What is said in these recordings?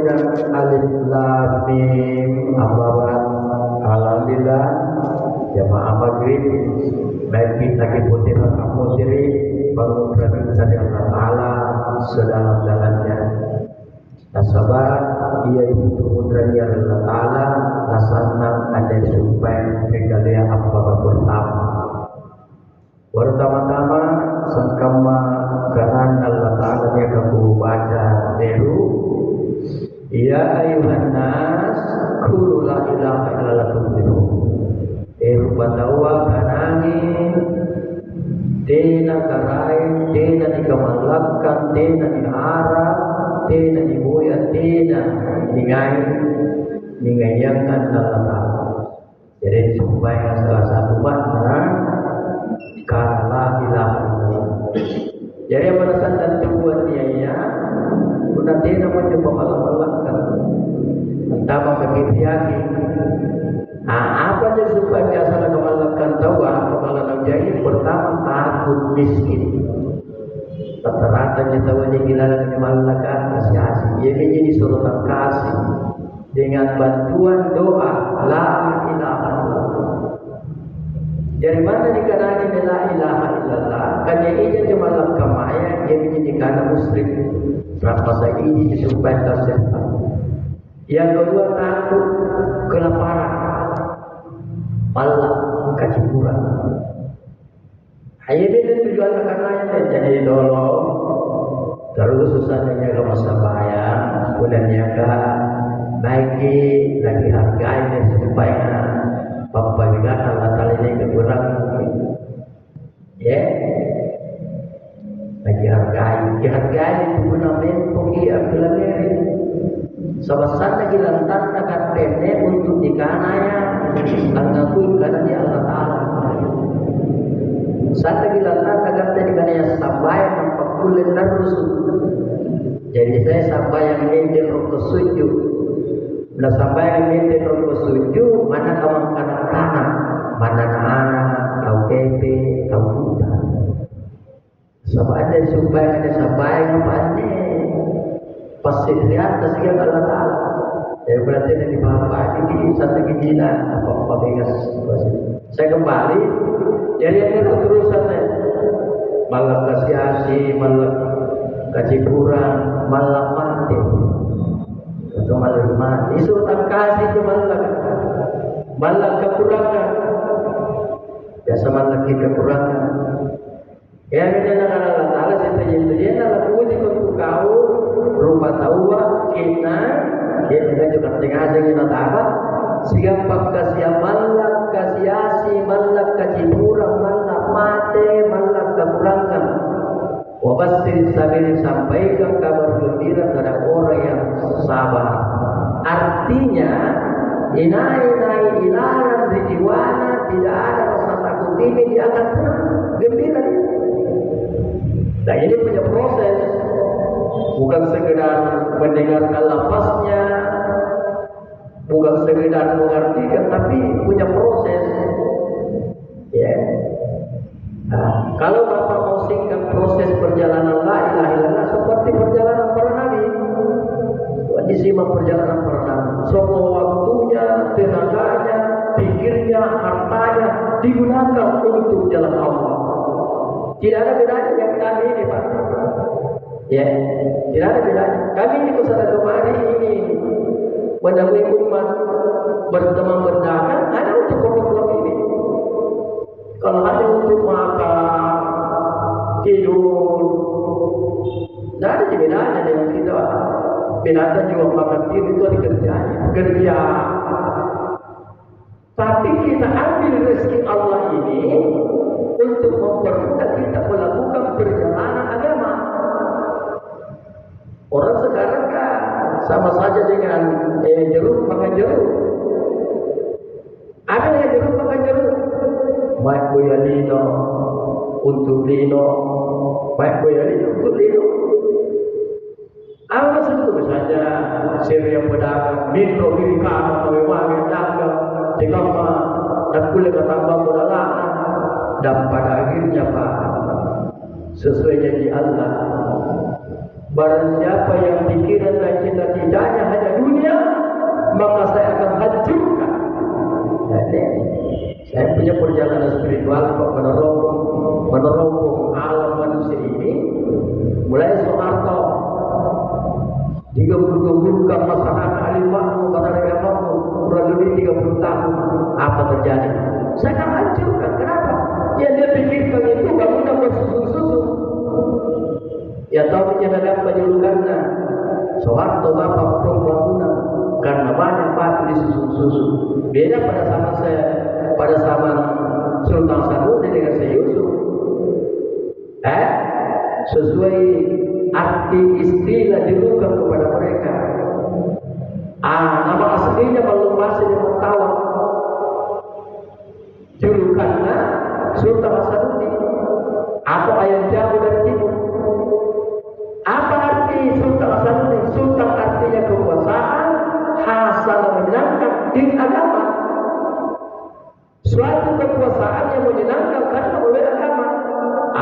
Alif Lam Mim. Abawan alhamdulillah jamaah maghrib baik kita putih kamu diri bangun dari Allah Taala sedalam-dalamnya. Nasabah ia itu putranya Allah Taala nasanang ada supaya regalia apa pertama. Pertama-tama sangkama kanan Allah Taala dia kamu baca deru. Ya ayuhan nas qul la ilaha illallah tuflihu. Batawa kanangin dena karai dena dikamalakkan dena diharap dena diboya dena ningayangan dalam hal. Jadi supaya salah satu makna kala ilaha illallah. Jadi pada saat tujuan dia sudah dena mencoba malak-malakkan entah begitu yakin. Apa aja supaya biasa kemalakkan tahu kepala jadi pertama takut miskin. Rata-rata tahu aja gila kemalakkan kasih asih. Jadi disuruh kasih dengan bantuan doa la ilaha illallah. Dari mana dikenali la ilaha illallah? Karena ini kemalak kamaya dia menjadi kana muslim. Rasa ini supaya tersehat. Yang kedua takut kelaparan. Malah kacipuran. Hanya itu tujuan karena jadi dolo. Terus susahnya kalau masa bayar, kemudian jaga naiki lagi harganya supaya pembalikan Allah Taala ini kekurangan. Ya, lagi harganya itu namanya pergi ambil lagi. Sebesar lagi lantar dekat tene untuk dikanaya anggaku karena dia Allah Taala. Saat lagi lantar dekat tene dikanaya sampai nampak kulit terus. Jadi saya sampai yang ini rokok sujud. Nah sampai yang ini rokok sujud mana kawan kanak-kanak, mana anak, tahu kepe, tahu buta. Sampai ada supaya ada sampai apa ni? Pasti lihat tasnya Allah Taala. Ya berarti dari bapak ini satu kejilan apa begas. Saya kembali. Jadi yang terusannya malam kasih asih, malam kasih kurang, malam mati. Atau malam mati. Isu tak kasih ke malam kekurangan. Biasa malam kekurangan. Ya dengan Allah Taala saya adalah puji untuk kau. Rupa tawa kita juga tengah kita tahu siapa kasih malak kasih asih malak kacipura malak mate malak kepurangan wabasir sabili sampaikan kabar gembira kepada orang yang sabar. Artinya inai ilaran bijiwana tidak ada rasa takut ini dia akan tenang gembira. Nah ini punya proses. Bukan sekedar mendengarkan lafaznya, bukan sekedar mengartikan, tapi punya proses. Ya. Nah, kalau Bapak mau singkat proses perjalanan la ilaha illallah seperti perjalanan para nabi. Disimak perjalanan para nabi. Semua waktunya, tenaganya, pikirnya, hartanya digunakan untuk jalan Allah. Tidak ada bedanya yang kami ini, Pak. Ya, tidak ada bedanya. Kami di Pusat Kemari ini menemui umat berteman berdagang hanya untuk keperluan ini. Kalau hanya untuk makan, tidur, tidak ada bedanya dengan kita. Binatang juga makan tidur itu ada kerja. Tapi kita ambil rezeki Allah ini untuk mempermudah kita melakukan perjalanan agama. Orang sekarang kan sama saja dengan jeruk makan jeruk. Ada yang jeruk makan jeruk. Baik boya lino untuk lino, baik boya lino untuk lino. Apa sebut saja seri yang pedagang, mikro birika, mewah dagang, digama dan kulit tambah modalan. Dan pada akhirnya Pak, sesuai janji Allah. Barang siapa yang pikiran dan cita-citanya digembur-gemburkan masyarakat alimahmu kata agamamu kurang lebih 30 tahun. Apa terjadi? Saya akan hancurkan. Kenapa? Ya dia pikirkan itu bangunan bersusun-susun. Ya tahu dia dapat julukannya Soeharto Bapak Pembangunan karena banyak batu disusun-susun. Beda pada zaman Sultan Sanusi dengan Syekh Yusuf. Sesuai arti istilah julukan kepada mereka. Nama aslinya Malumasi dan Mutawa. Julukannya Sultan Sanusi atau ayam jago dari timur. Apa arti Sultan Sanusi? Sultan artinya kekuasaan, Hasan menyenangkan din agama. Suatu kekuasaan yang menyenangkan karena oleh agama.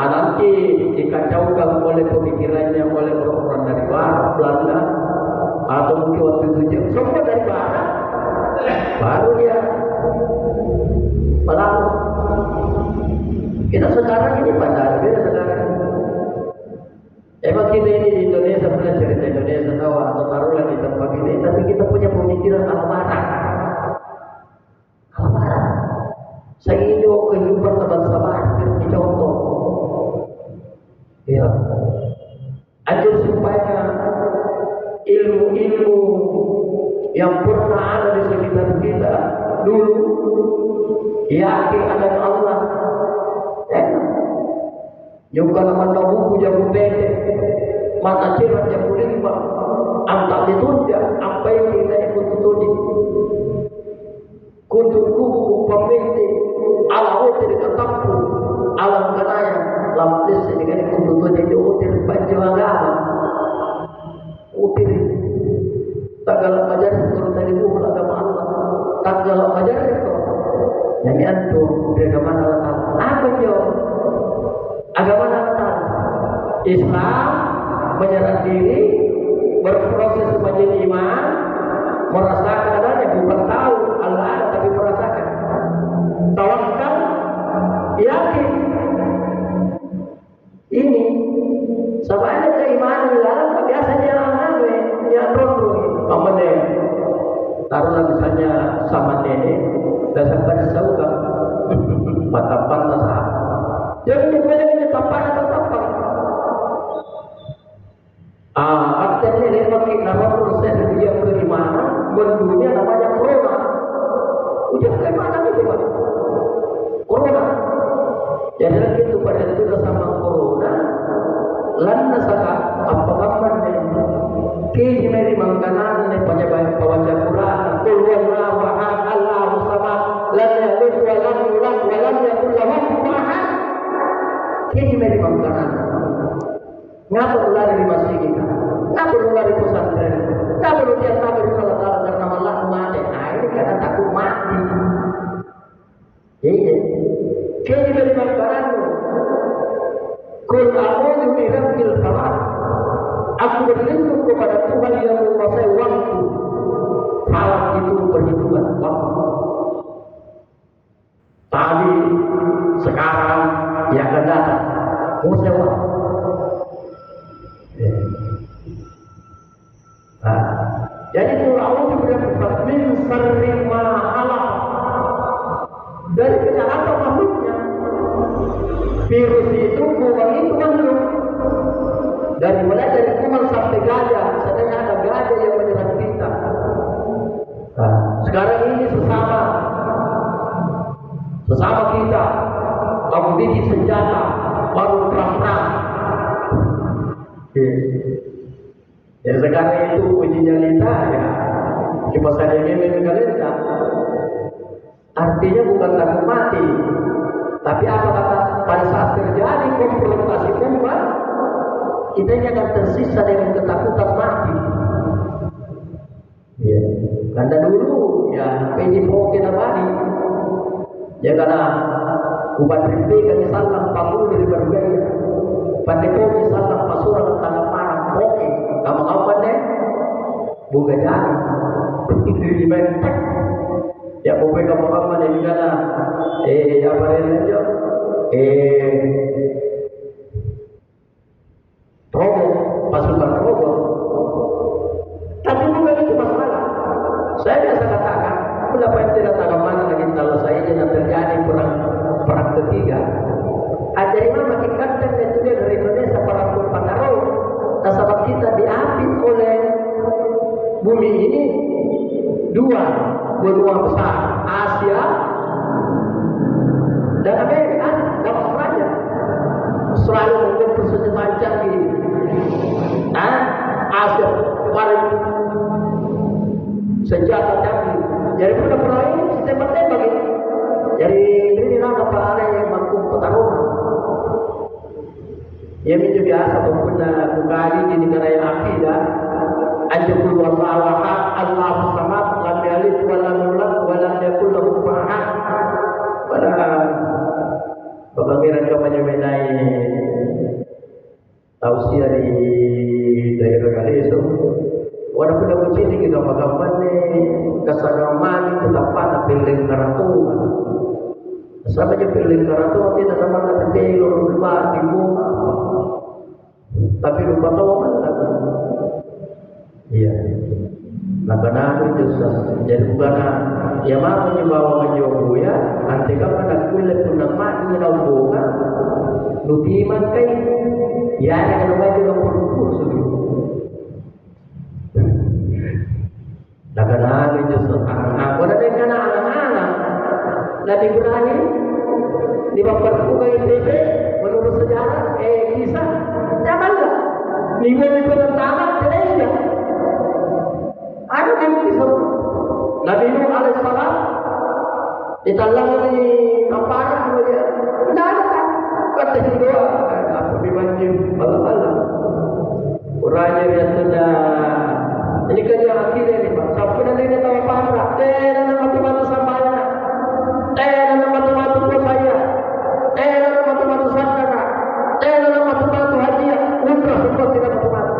Nanti dikacaukan oleh pemikirannya oleh orang-orang dari Barat, Belanda, atau mungkin waktu itu semua dari Barat, baru dia melawan. Kita sekarang ini pada beda sekarang. Emang kita ini di Indonesia punya cerita Indonesia tahu atau taruhlah di tempat ini, tapi kita punya pemikiran al-Barat. Al-Barat. Saya ini kehidupan bangsa Barat seperti contoh. Ya, ajar supaya ilmu-ilmu yang pernah ada di sekitar kita dulu yakin ada Allah. Yung kalaman na buku jago pete, mata cerah jago lima, ang talitunja, ang pwede na ikututunin. Kuntung kubu pamilti, ala hotel katampu, alam kanaya, lamlis dengan ikututunin di hotel panjangagama. Hotel, tagalang majalah turun dari buku agama Allah, tagalang majalah itu, yang itu dari agama Allah. Apa yo? Agama Natal, Islam menyerah diri, berproses menjadi iman, merasakan adanya, bukan tahu Allah tapi merasakan. Tawakal, yakin. Ini sama ada keimanan di dalam biasanya yang rondu, kemudian taruhlah misalnya sama nenek, dasar pada saudara, matapan tasah. Jadi banyak tapan atau tapan. Artinya dia pakai nama proses dia keimanan, mendunia namanya corona. Ujian keimanan itu Pak. Corona. Jadi itu pada itu sama corona. Lana saka apa gambarnya? Kini meri mangkanan ni penyebaran baca Quran. Qul huwallahu ahad, Allahu samad, lam yalid wa lam yulad wa lam yakul lahu kufuwan ahad. Ini dari makanan. Ngapa lari di masjid kita? Ngapa lari di pesantren? Ngapa lu tiap tahun bersalah karena malah mati? Nah ini karena takut mati. Iya. Ini dari makanan. Kul a'udzu bi rabbil falaq. Aku berlindung kepada Tuhan yang menguasai waktu. Falaq itu perhitungan waktu. Tadi, sekarang, yang akan datang. Musewa. Jadi Allah juga min sarri ma halaq. Dari kejahatan makhluknya. Virus itu, kuman itu makhluk. Mulai dari kuman sampai gajah. Sedangkan ada gajah yang menyerang kita. Sekarang ini sesama kita. Kamu bikin senjata, baru perang-perang. Ya sekarang itu uji nyalita ya. Cuma saja memang nyalita. Artinya bukan takut mati, tapi apa kata pada saat terjadi konfrontasi umat, kita akan tersisa dengan ketakutan mati. Ya, karena dulu ya PJPO kita balik. Ya karena ubat rinti kami salam pakul dari berbagai pandai kami salam pasuran tanah marah oke kamu pandai bukan jadi itu dibentak ya boleh kamu pandai di mana apa ini aja robo pasukan robo ketiga. Jadi mama kikatan itu dia dari Indonesia para pantaro. Nah, sahabat kita diapit oleh bumi ini dua benua besar, Asia dan Amerika dan Australia. Australia mungkin persenjataan canggih. Asia paling senjata canggih. Jadi pernah ini tembak-tembak ini. Jadi ini nama apa yang mampu pertarungan. Ya menjadi biasa pengguna kembali di negara yang akidah. Anjukul wallahu ahad, Allahu samad, lam yalid wa lam yulad wa lam yakul lahu kufuwan ahad. Pada pemikiran kampanye mengenai tausiah di daerah Galeso. Wadah pun aku cini kita makan ni kesagaman tetapkan pilih karatu. Sampai je pilih karatu tidak sama dengan telur berubah di rumah. Tapi lupa tahu mana? Iya. Nakana itu jadi bukan yang mau menyebawa menjogo ya. Nanti kamu nak kulit pun nak mati nak bunga. Nutiman kai. Ya ada kalau baju nak purpur sudah. Nakana itu aku ada dengan anak-anak. Nabi Ibrahim di bawah buka ITB menurut sejarah kisah zamanlah minggu pertama tidak ada yang kisah Nabi Nuh alaihissalam ditalang di kapal kemudian tidak ada kan kata doa apa dibanjir malam-malam orangnya yang sudah ini kerja akhirnya ni Pak sampai nanti dia tahu paham tak dan matu-matu sampainya dalam matu-matu saya dalam matu-matu sadaka dalam matu-matu hadiah umrah semua tidak matu-matu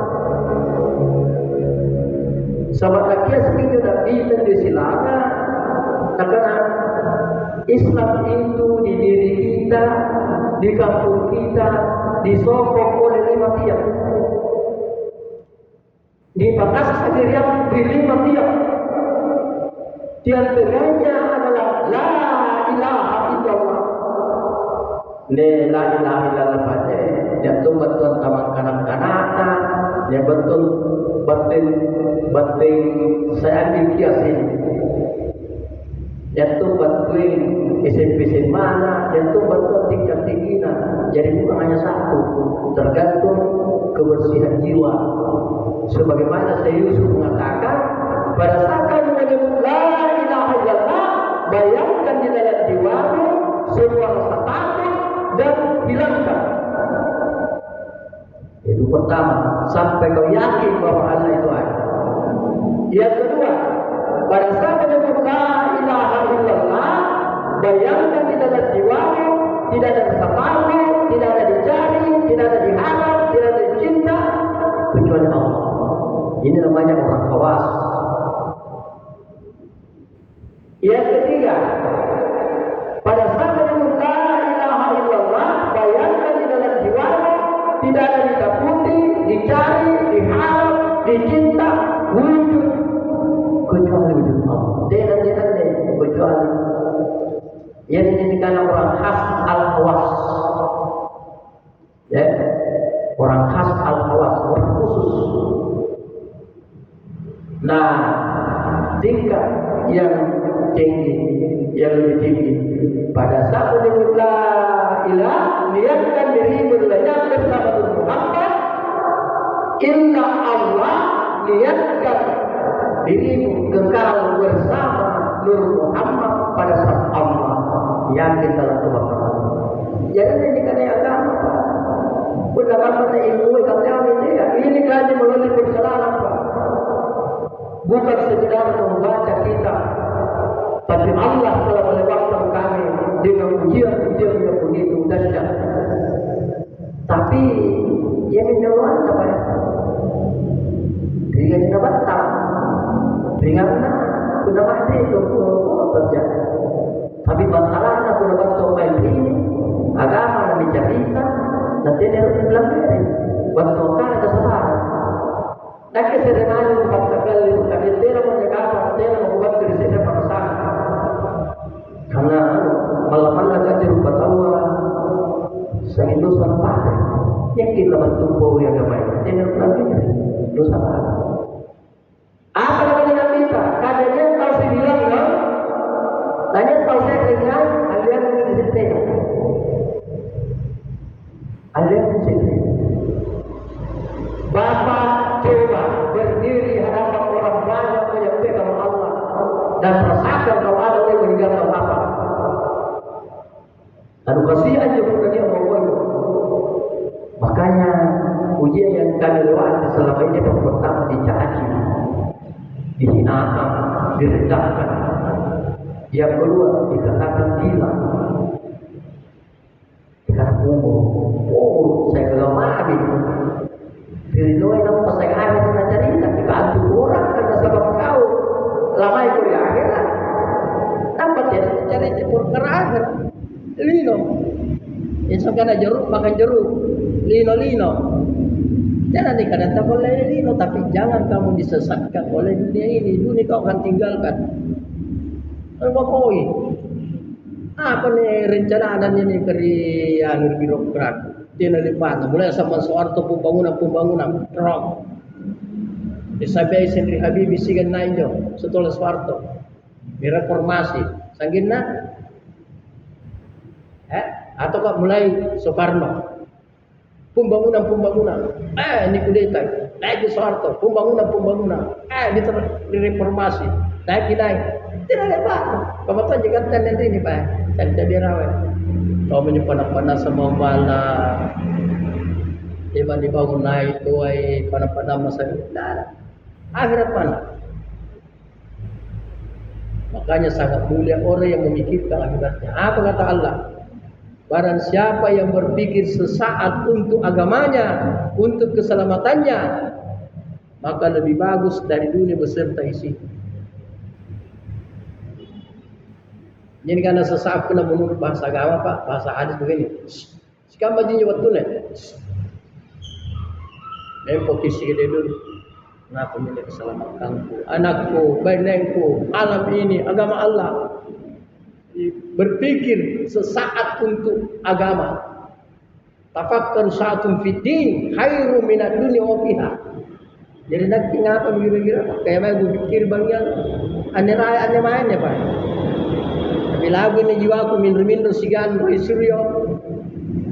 sahabat lagi segitu Nabi dan disilakan karena Islam itu di diri kita di kampung kita disokong oleh 5 tiang di batas sendirian di 5 tiang di antaranya adalah la ilaha illallah. Ne la ilaha illallah pada dia tu betul taman kanak-kanak dia betul batin saya dikiasi dia tu betul SMP mana dia tu betul tingkat tingginya jadi bukan hanya satu tergantung kebersihan jiwa sebagaimana Sayyid Yusuf mengatakan pada saat kamu menyebut la ilaha illallah bayangkan di dalam jiwamu semua rasa takut dan hilangkan. Itu pertama, sampai kau yakin bahwa Allah itu ada. Yang kedua, pada saat menyebut la ilaha illallah bayangkan di dalam jiwamu tidak ada rasa takut, tidak ada dicari, tidak ada diharap, tidak ada cinta kecuali Allah. Ini namanya orang khawas. Yang ketiga, pada saat menyebut la ilaha illallah bayangkan di dalam jiwamu tidak ada ditakuti, dicari, diharap, dicinta, wujud kecuali wujud Allah. Tidak kecuali yang dinamakan orang khas al-khawas. Ya, orang khas al-khawas, orang khusus. Nah, tingkat yang tinggi, yang lebih tinggi pada saat menyebut la ilaha niatkan diri berbanyak bersama Muhammad inna Allah niatkan dirimu kekal bersama Nur Muhammad pada saat Allah yakin dalam kebakaran. Jadi ini kan agama pendapat ilmu kami ini kan melalui perjalanan Pak. Bukan sekedar membaca kitab, tapi Allah telah melewatkan kami dengan ujian-ujian yang begitu dahsyat. Tapi yang menyeluruh apa ya? Dengan nabatam, dengan sudah mati itu terjadi. Tapi masalahnya sudah bantu main ini agama yang diceritakan nanti dia harus dipelajari. Bantu kan kesalahan. Dan keserenaan empat kali kami tidak menjaga tidak membuat diri kita bersama. Karena malam-malam aja rupa tahu dan rasakan kalau ada orang yang meninggalkan apa. Lalu kasihan juga dia mau. Makanya ujian yang kami lewati selama ini yang pertama dicaci, dihinakan, direndahkan. Yang kedua dikatakan gila. Dikatakan saya kelamari. Dirinoi nama saya ada yang cerita kita antu orang karena sebab kau lama itu di akhirat. Dapat ya cari perkara akhirat. Lino. Insya Allah jeruk makan jeruk. Lino. Jangan dikatakan boleh lino, tapi jangan kamu disesatkan oleh dunia ini. Dunia kau akan tinggalkan. Koi. Apa nih rencana adanya nih kerian birokrat? Tina lipat. Mulai sama soarto pembangunan rock. Disabai sendiri Habibie sigan nainjo setelah soarto. Reformasi. Sanggina. Atau kok mulai Soekarno pembangunan ini kudeta naik Soeharto pembangunan direformasi naik tidak lepas kebetulan juga nanti ini Pak dan jadi rawat kau menyimpan sama bala dibangun naik tuai pada masa akhirat mana makanya sangat mulia orang yang memikirkan akhiratnya. Apa kata Allah? Barang siapa yang berpikir sesaat untuk agamanya, untuk keselamatannya, maka lebih bagus dari dunia beserta isi. Jadi karena sesaat kena menurut bahasa agama Pak, bahasa hadis begini. Sekarang bajunya waktu nih. Posisi dia dulu. Kenapa milik keselamatanku, anakku, bainengku, alam ini, agama Allah. Berpikir sesaat untuk agama. Tafakkar sa'atun fid din khairu minad dunya wa fiha. Jadi nak ngapa kira-kira kayak mana gue pikir bangnya aneh mainnya Pak. Tapi lagu ini jiwaku minru sigan dari suryo.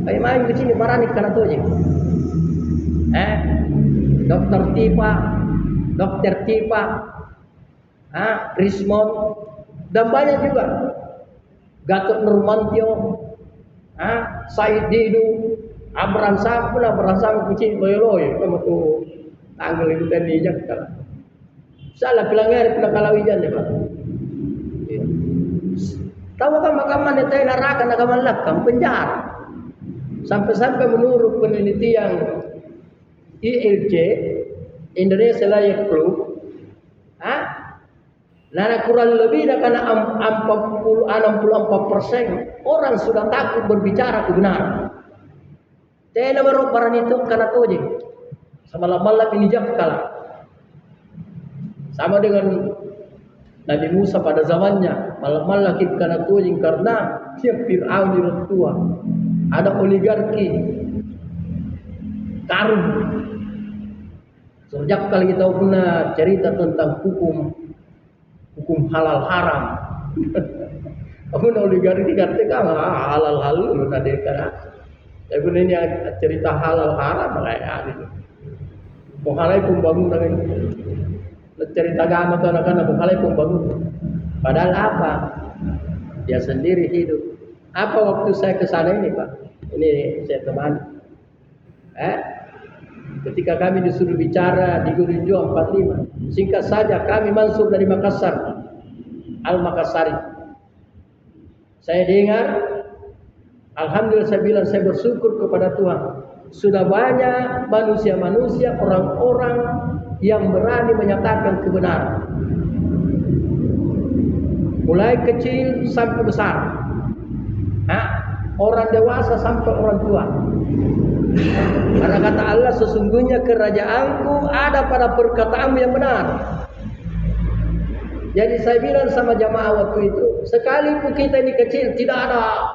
Kayak main ke sini parani kana tuh aja. Dokter Tipa, Rismond dan banyak juga. Gatot Nurmantio, Said Didu, Abraham Sam kucing loyo, kamu tuh tanggal itu tadi jakal. Salah pelanggar kalawijan deh Pak. Tahu kan makaman itu neraka nakaman lakam penjara. Sampai menurut penelitian ILC Indonesia Layak Club, nah kurang lebih karena 64% orang sudah takut berbicara kebenaran. Tidak berubah itu karena tujuh. Sama malam ini jam kalah. Sama dengan Nabi Musa pada zamannya malam kita karena tujuh karena tiap Fir'aun di tua ada oligarki karun. Sejak kali kita pernah cerita tentang hukum halal haram. Aku oligarki katakan halal lu tadi kan. Tapi ini cerita halal haram kayak gitu. Menghalai pembangunan ini. Cerita agama tuh anak-anak menghalai pembangunan. Padahal apa? Dia sendiri hidup. Apa waktu saya ke sana ini Pak? Ini saya temani. Ketika kami disuruh bicara di Gurunjo 45, singkat saja kami Mansur dari Makassar, Al-Makassari. Saya dengar, alhamdulillah saya bilang saya bersyukur kepada Tuhan. Sudah banyak manusia-manusia, orang-orang yang berani menyatakan kebenaran. Mulai kecil sampai besar. Orang dewasa sampai orang tua. Karena kata Allah sesungguhnya kerajaanku ada pada perkataanmu yang benar. Jadi saya bilang sama jamaah waktu itu, sekalipun kita ini kecil, tidak ada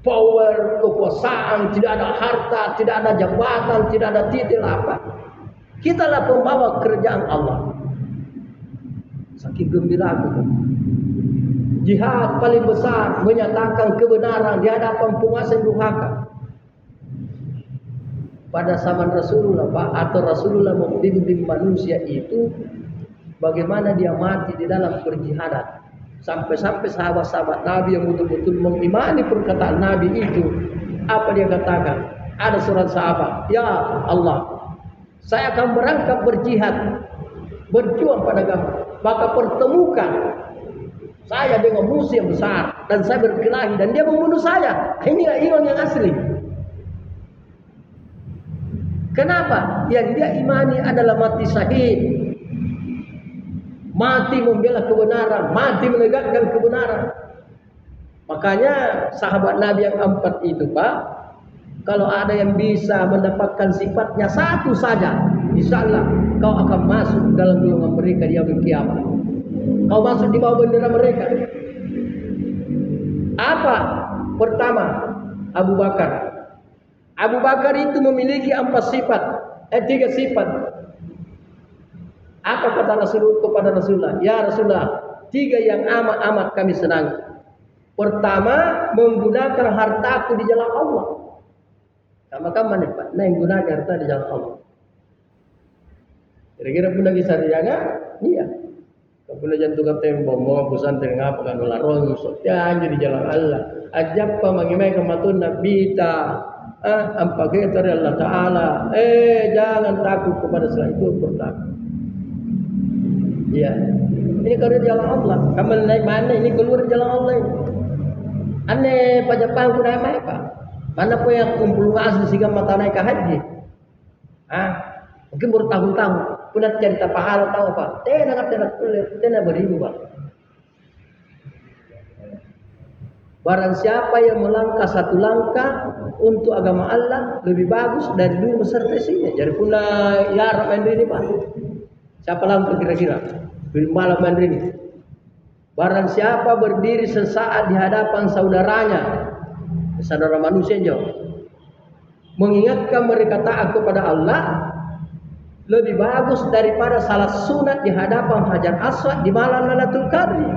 power, kekuasaan, tidak ada harta, tidak ada jabatan, tidak ada titel apa. Kita lah pembawa kerajaan Allah. Saking gembira aku. Jihad paling besar menyatakan kebenaran di hadapan penguasa yang durhaka. Pada zaman Rasulullah Pak, atau Rasulullah membimbing manusia itu bagaimana dia mati di dalam perjihadan. Sampai-sampai sahabat-sahabat Nabi yang betul-betul mengimani perkataan Nabi itu, apa dia katakan? Ada seorang sahabat, ya Allah, saya akan berangkat berjihad, berjuang pada agama, maka pertemukan saya dengan musuh yang besar dan saya berkelahi dan dia membunuh saya. Inilah iman yang asli. Kenapa? Yang dia imani adalah mati syahid, mati membela kebenaran, mati menegakkan kebenaran. Makanya sahabat Nabi yang 4 itu, Pak, kalau ada yang bisa mendapatkan sifatnya satu saja, insya Allah kau akan masuk dalam golongan mereka di yaumil kiamat. Kau masuk di bawah bendera mereka. Apa? Pertama, Abu Bakar. Abu Bakar itu memiliki 3 sifat. Apa kata Rasulullah kepada Rasulullah? Ya Rasulullah, 3 yang amat kami senangi. Pertama, menggunakan hartaku di jalan Allah. Sama-sama nih Pak, nah yang gunakan harta di jalan Allah. Kira-kira pun lagi sarjana, iya. Kau pun jantung tembok, mau pesantren ngapa kan larong, sotian di jalan Allah. Ajab pa magimay kamatun nabita. Ampake dari Allah Ta'ala. Jangan takut kepada selain itu pertama. Iya. Ini kalau di jalan Allah. Kamu naik mana? Ini keluar di jalan Allah ini. Aneh Pak Jepang pun naik Pak. Mana pun yang kumpul asli sehingga mata naik ke haji. Mungkin bertahun-tahun. Pun cerita pahala tahu Pak. Tidak beribu Pak. Barang siapa yang melangkah satu langkah untuk agama Allah lebih bagus dari dulu beserta sini. Jadi pula ya Arab ini Pak. Siapa langkah kira-kira? Malam ini. Barang siapa berdiri sesaat di hadapan saudaranya, saudara manusia jauh, mengingatkan mereka taat kepada Allah, lebih bagus daripada salat sunat di hadapan Hajar Aswad di malam Lailatul Qadri.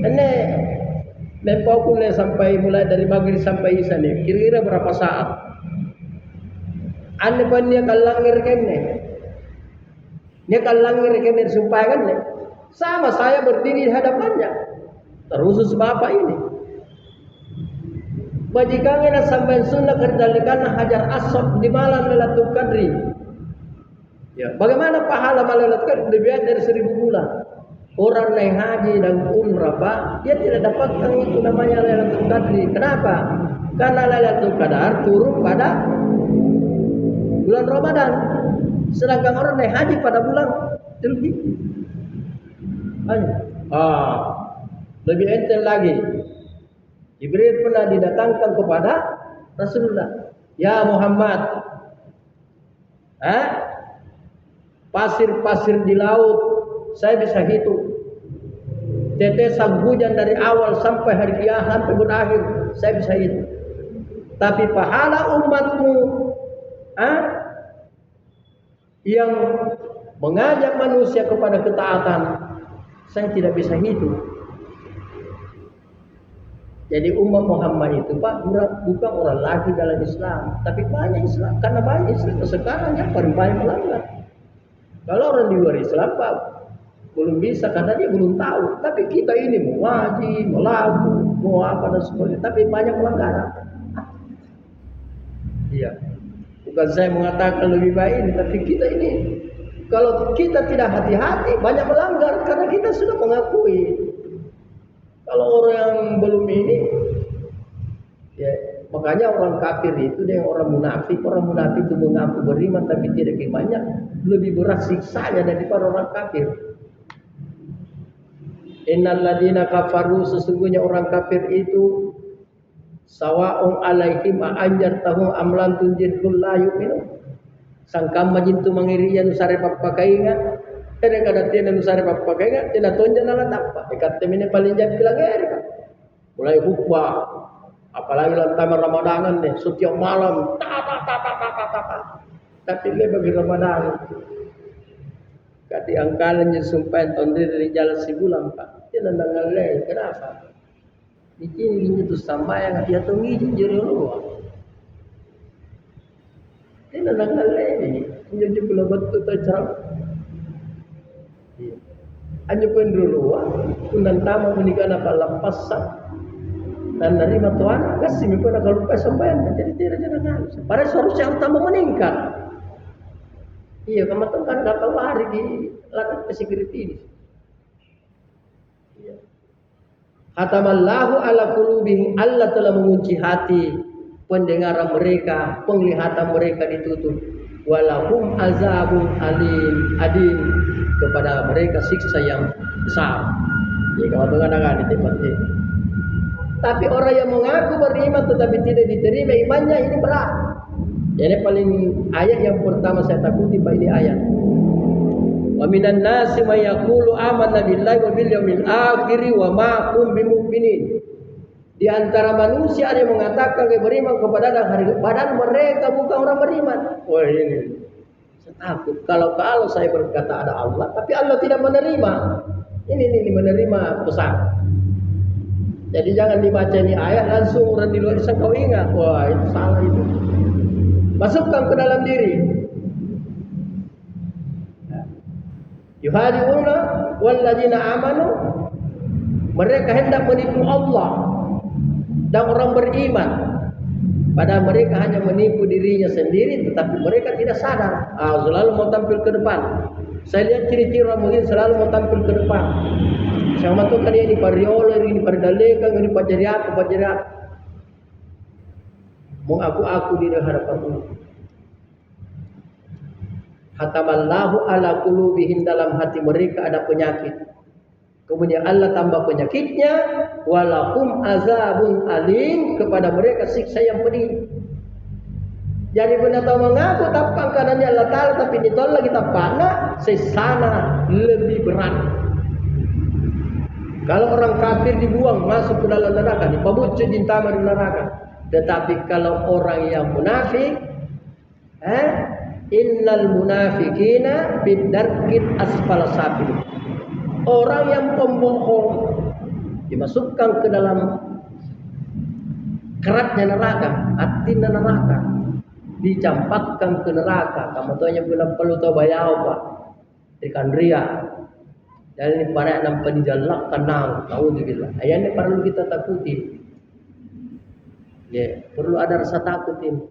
Ini lempaukunnya sampai mulai dari maghrib sampai isya nih, kira-kira berapa saat? Ane pun dia kalangir kene, dia kalangir kene supaya kan nih, sama saya berdiri di hadapannya, terus bapak ini. Bajikannya sampai sunnah kerjalikan Hajar Aswad di malam Lailatul Qadri. Ya, bagaimana pahala malam Lailatul Qadri lebih dari 1000 bulan? Orang naik haji dan umrah Pak, dia tidak dapatkan itu namanya Lailatul Qadri. Kenapa? Karena Lailatul Qadar turun pada bulan Ramadan. Sedangkan orang naik haji pada bulan Dzulhijjah. Lebih enteng lagi. Jibril pernah didatangkan kepada Rasulullah. Ya Muhammad, pasir-pasir di laut saya bisa hitung. Tetesan hujan dari awal sampai hari kiamat sampai berakhir saya bisa hitung. Tapi pahala umatmu yang mengajak manusia kepada ketaatan saya tidak bisa hitung. Jadi umat Muhammad itu Pak bukan orang lagi dalam Islam, tapi banyak Islam. Karena banyak Islam sekarang yang paling banyak melanggar. Kalau orang di luar Islam Pak belum bisa karena dia belum tahu. Tapi kita ini mau ngaji, mau lagu, mau apa dan sebagainya. Tapi banyak pelanggaran. Iya. Bukan saya mengatakan lebih baik ini, tapi kita ini kalau kita tidak hati-hati banyak melanggar karena kita sudah mengakui. Kalau orang yang belum ini, ya makanya orang kafir itu dia orang munafik. Orang munafik itu mengaku beriman tapi tidak imannya lebih berat siksanya daripada orang kafir. Innal ladina kafaru, sesungguhnya orang kafir itu sawa'un alaihim a'anjartahum am lam tunzirhum la yu'minun. Sangkam majintu mangirian usare papakainga ene kada tiene usare papakainga tena tonja nala tappa ekatte mine paling jam bilang mulai khutbah apalagi lantaman Ramadanan nih setiap malam tapi lebih bagi Ramadan kati angkalan yang sumpah tondir dari jalan sebulan Pak dia nandang ngalai kenapa di sini itu sampai yang dia tungi jadi luar dia nandang ngalai ini jadi pula betul tercerap Anyo pendulu, undan tamu menikah apa lepas dan nerima Tuhan kasih mi pun kalau lupa sampean jadi tidak jangan. Padahal seharusnya utama meningkat. Iya, kamu tuh kan gak tahu hari di latar security ini. Iya. Khatamallahu ala qulubihim, Allah telah mengunci hati pendengaran mereka, penglihatan mereka ditutup. Walahum azabun adin, kepada mereka siksa yang besar. Ya, kamu dengar di tempat ini. Tapi orang yang mengaku beriman tetapi tidak diterima imannya, ini berat. Jadi paling ayat yang pertama saya takuti Pak, ini ayat. Wa minan nasi may yaqulu amanna billahi wa bil yaumil akhir wa ma hum bimu'minin. Di antara manusia ada yang mengatakan beriman kepada hari, padahal mereka bukan orang beriman. Wah, ini saya takut kalau saya berkata ada Allah tapi Allah tidak menerima. Ini menerima pesan. Jadi jangan dibaca ini ayat langsung orang di luar sana kau ingat. Wah, itu salah itu. Masukkan ke dalam diri. Yuhadiuna walladzina amanu, mereka hendak menipu Allah dan orang beriman. Padahal mereka hanya menipu dirinya sendiri, tetapi mereka tidak sadar. Selalu mau tampil ke depan. Saya lihat ciri-ciri orang mungkin selalu mau tampil ke depan. Saya matukan ini pariola, ini pardaleka, ini pajariak. Mau aku di hadapan Allah. Khatamallahu ala qulubihim, dalam hati mereka ada penyakit. Kemudian Allah tambah penyakitnya, walahum azabun alim, kepada mereka siksa yang pedih. Jadi benar tahu mengaku tapang kanannya Allah Ta'ala tapi ditolak kita panah, sesana lebih berat. Kalau orang kafir dibuang masuk ke dalam neraka, dipabucu dintama di neraka. Tetapi kalau orang yang munafik, innal munafikina bidarkit asfal safil. Orang yang pembohong dimasukkan ke dalam keratnya neraka, atina neraka, dicampakkan ke neraka. Kamu tuanya bilang perlu tahu bayau Pak, ikan ria. Dan ini para nampak dijalak tenang, tahu juga. Ayatnya perlu kita takuti. Ya, perlu ada rasa takut ini.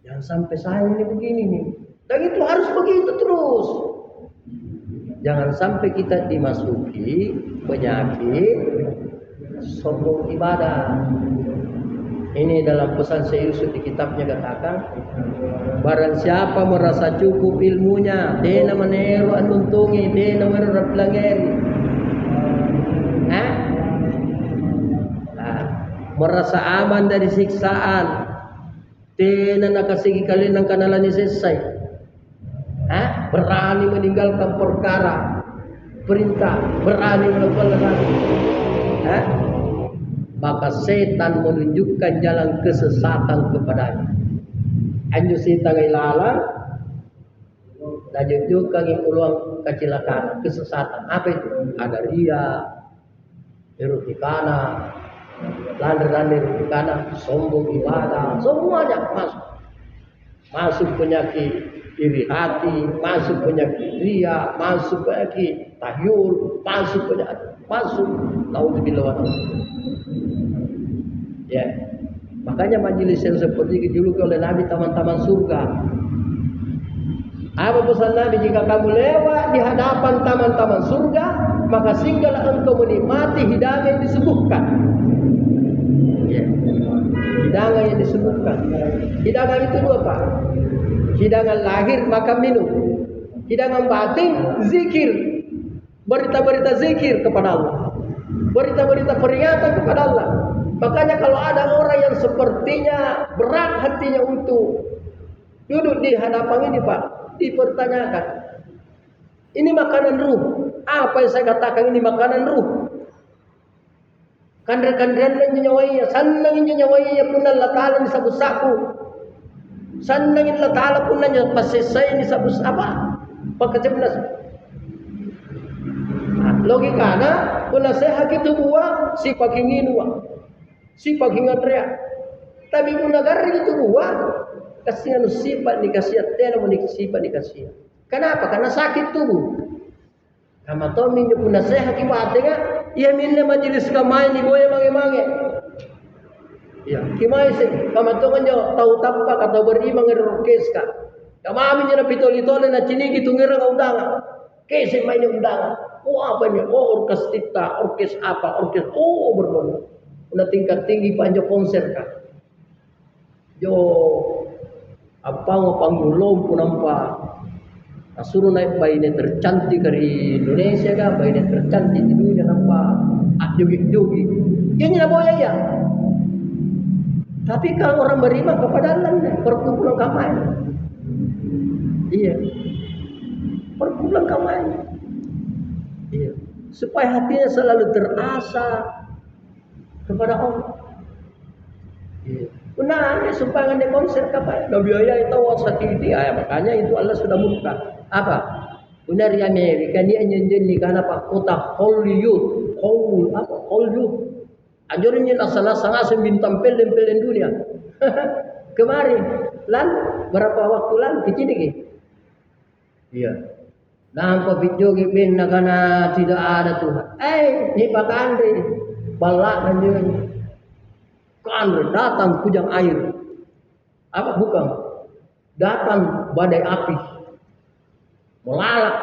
Jangan sampai saya ini begini nih. Dan itu harus begitu terus. Jangan sampai kita dimasuki penyakit sombong ibadah. Ini dalam pesan Syekh Yusuf di kitabnya katakan, barang siapa merasa cukup ilmunya, dena meneru anuntungi, dena meneru pelangeri. Merasa aman dari siksaan, dena nakasigi kalian ng kanalan ni selesai. Berani meninggalkan perkara perintah, berani melakukan larangan. Maka setan menunjukkan jalan kesesatan kepadanya. Anju setan ilalang, tunjukkan peluang kecelakaan, kesesatan. Apa itu? Ada ria, erotikana, lander erotikana, sombong ibadah, semuanya masuk. Masuk penyakit iri hati, masuk penyakit ria, masuk penyakit tahyul, masuk naudzubillah. Ya, makanya majelis yang seperti dijuluki oleh Nabi taman-taman surga. Apa pesan Nabi? Jika kamu lewat di hadapan taman-taman surga, maka singgahlah engkau menikmati hidangan yang disebutkan. Ya, hidangan yang disebutkan. Hidangan itu dua Pak. Hidangan lahir makan minum, hidangan batin zikir, berita-berita zikir kepada Allah, berita-berita peringatan kepada Allah. Makanya kalau ada orang yang sepertinya berat hatinya untuk duduk di hadapan ini Pak, dipertanyakan, ini makanan ruh. Apa yang saya katakan ini makanan ruh? Kandiran-kandiran nyawainya, sanangin nyawainya pun Allah Ta'ala ni sabu-sabu. Sanangin Allah Ta'ala pun nanya pasisay ni sabu apa? Pagkacabnas. Logikana, kung naseha kita buwa, si paghinginwa. Si paghingadrea. Tapi kung nagari itu buwa, kasi sifat ni kasiya, tena mo ni sifat ni kasiya. Kenapa? Karena sakit tubuh. Kama to minyo kuna sehat ibate nga iya minne majelis kamay ni boy mange-mange. Ya, kimay se kama to kanyo tau tappa atau beri mangerokes ka. Kama minyo na pitoli-toli na cinigi tungira ka undanga. Kese main undanga. Oh apa ni? Oh orkes apa? Oh berbon. Una tingkat tinggi panjo konser ka. Jo apa panggulom punampa. Suruh naik bayi tercantik dari Indonesia kan, bayi tercantik di dunia nampak jogi-jogi. Ini nak boleh ya. Tapi kalau orang beriman kepada Allah, perkumpulan kamai. Iya, perkumpulan kamai. Iya, supaya hatinya selalu terasa kepada Allah. Iya. Benar, supaya nggak konser kapal. Nabi ayah itu wasatiti, makanya itu Allah sudah murka. Apa? Benar ya Amerika ni anjen ni karena pak kota Hollywood, Hollywood. Ajarin ni asal sangat bintang film dunia. Kemarin, berapa waktu lalu kecil ni? Iya. Nampak video game karena tidak ada Tuhan. Ni Pak Andre, balak anjing. Andre datang kujang air. Apa bukan? Datang badai api. Melalap,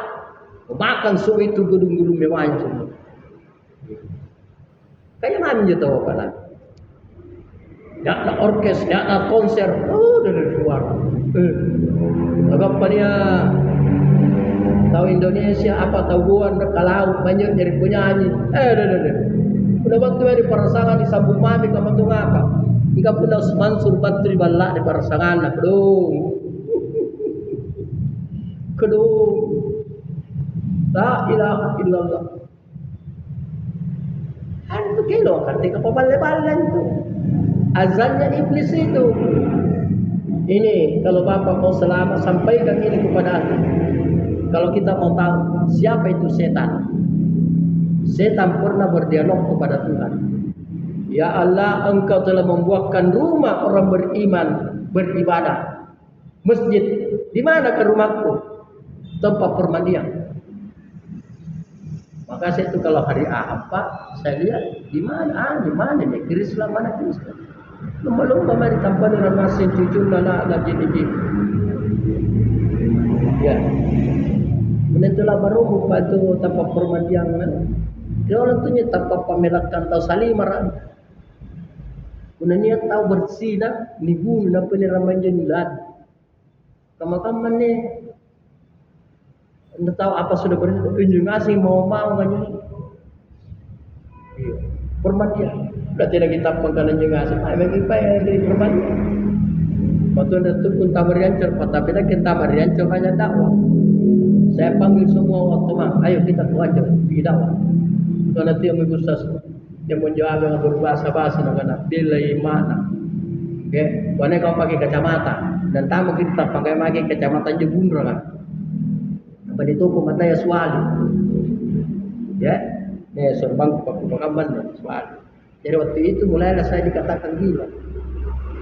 memakan semua itu gedung-gedung yang hancur. Kayak mana je tahu kan? Ya ada orkes, ya ada konser. Oh, dari luar. Agak dia tahu Indonesia apa tahu buan kalau banyak dari penyanyi. Udah waktu di parasangan di sambung mami kamu tuh ngapa? Ika puna Mansur Batri balak di parasangan nak kedung. La ilaha illallah. Itu kilo ketika pembal-balan itu. Azannya iblis itu. Ini kalau Bapak mau selamat sampaikan ini kepada aku. Kalau kita mau tahu siapa itu setan. Setan pernah berdialog kepada Tuhan. Ya Allah, Engkau telah membuatkan rumah orang beriman beribadah. Masjid. Di mana ke rumahku? Tempat permandian. Maka saya itu kalau hari apa saya lihat di mana? Di mana nih? Islam mana Islam? Lomba-lomba mari tanpa dengan masih cucu lala jadi. Ya. Menentulah baru buka itu tempat permandian. Dia orang tu nyata tanpa pamelakan tahu salimaran. Kuna niat tahu bersih dah, nibu na peniraman jenilan. Kamu-kamu ni, anda tahu apa sudah bersih? Unjung asing mau kan ni. Permandian. Berarti lagi tak pangkalan jeung asing. Ay bagi pa dari permandian. Waktu anda tu pun tamarian cerpat, tapi dah kita tamarian hanya dakwah. Saya panggil semua waktu mah, ayo kita aja pergi dakwah. Kalau nanti yang Ustaz yang menjawab yang berbahasa-bahasa nak bilai mana. Okey, mana kau pakai kacamata dan tamu kita pakai kacamata jebundra kan. Apa itu mata ya suali. Ya, sorbang pakai suali. Jadi waktu itu mulailah saya dikatakan gila.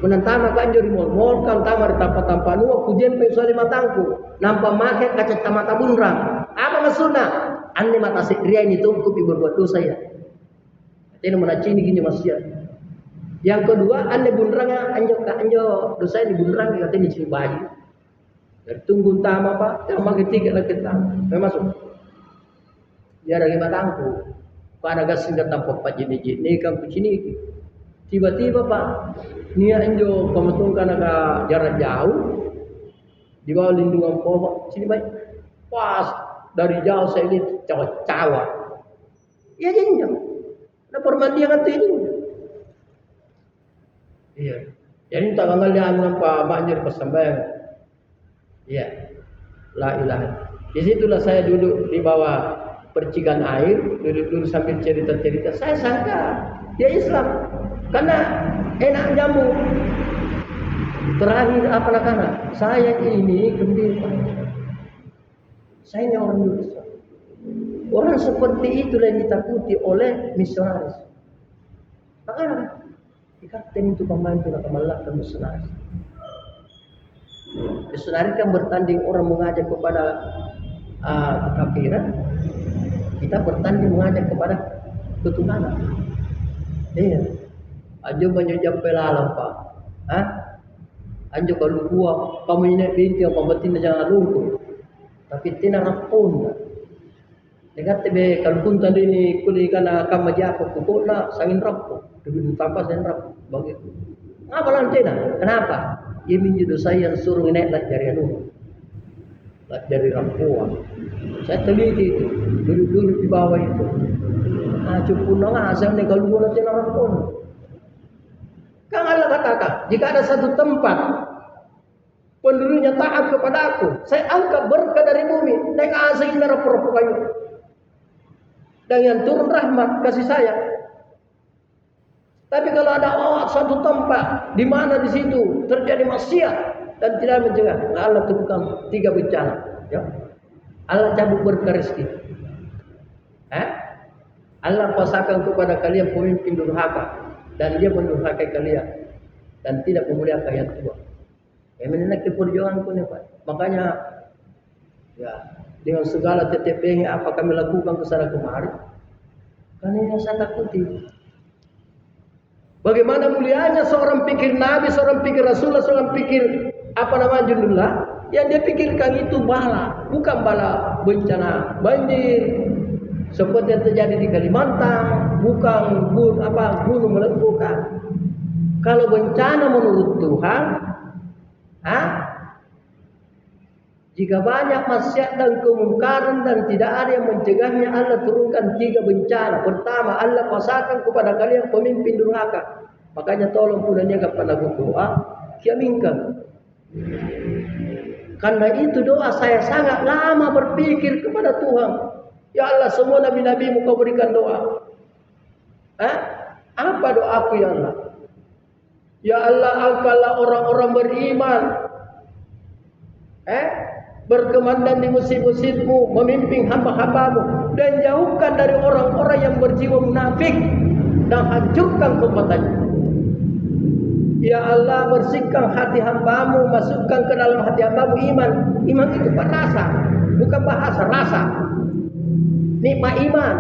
Menantama kan jadi mall kan tamar tampa-tampa nuwa kujen pe suali matangku. Nampak make kacamata bundrang. Apa maksudnya? Ane mata sekria ini tungku pi berbuat dosa ya. Ini menacini gini masih. Yang kedua, ane bundrangnya anjo dosa ini bundrang katanya ciri baju. Dari tunggu utama pak, sama ketiga lah kita. Masuk. Dia lagi matangku. Pada gas singkat tanpa pak jini kan sini. Tiba-tiba pak, nia anjo pemetungkan agak jarak jauh. Di bawah lindungan pohon, sini baik. Pas. Dari jauh saya lihat cawa-cawa. Ya jenjang. Ada permandian itu ini. Iya. Jadi tak kenal dia nampak banjir persembahyang. Iya. La ilaha. Di situlah saya duduk di bawah percikan air, duduk sambil cerita-cerita. Saya sangka dia Islam. Karena enak jamu. Terakhir apa nak? Saya ini gembira. Saya ini orang Indonesia. Orang seperti itulah yang ditakuti oleh misionaris. Makanya dikatakan itu pemain tidak kemalakkan misionaris. Misionaris kan bertanding orang mengajak kepada kekafiran. Kita bertanding mengajak kepada ketuhanan. Iya. Ajo banyak jampe lalang Pak. Hah? Anjo kalau gua kamu ini binti apa betina jangan lupa. Tapi tina rapun. Dekat tebe kalau pun tadi ini kuli kana kam majako pukuna sangin rapu. Dulu tanpa sangin rapu bagi. Ngapa lan tina? Kenapa? Ia minju dosa yang suruh naik dari anu. Dari rampuan. Saya teliti itu. Dulu di bawah itu. Nah, cukup asal nih kalau gua nanti rampun. Kan Allah katakan, jika ada satu tempat penduduknya taat kepada aku, saya angkat berkah dari bumi, naik asal ini rapu-rapu kayu. Dan yang turun rahmat kasih sayang. Tapi kalau ada satu tempat di mana di situ terjadi maksiat dan tidak mencegah, Allah tentukan 3 bencana. Ya. Allah cabut berkah rezeki. Allah kuasakan kepada kalian pemimpin durhaka dan dia mendurhakai kalian dan tidak memuliakan yang tua. Yang perjuangan pun Pak. Makanya ya dengan segala TTP apa kami lakukan kesana kemari, karena ini saya takuti. Bagaimana mulianya seorang pikir Nabi, seorang pikir Rasulullah, seorang pikir junullah, yang dia pikirkan itu bala, bukan bala bencana banjir seperti yang terjadi di Kalimantan, bukan gunung meletup. Kalau bencana menurut Tuhan, jika banyak maksiat dan kemungkaran dan tidak ada yang mencegahnya, Allah turunkan 3 bencana. Pertama, Allah kuasakan kepada kalian pemimpin durhaka. Makanya tolong pulangnya kepada doa, kiaminkan. Karena itu doa saya sangat lama berpikir kepada Tuhan. Ya Allah, semua nabi-nabimu kau berikan doa. Apa doaku ya Allah? Ya Allah, angkatlah orang-orang beriman. Berkemandan di musim-musimmu, memimpin hamba-hambamu, dan jauhkan dari orang-orang yang berjiwa munafik dan hancurkan kekuatannya. Ya Allah, bersihkan hati hambamu, masukkan ke dalam hati hambamu iman. Iman itu rasa, bukan bahasa, rasa. Nikmat iman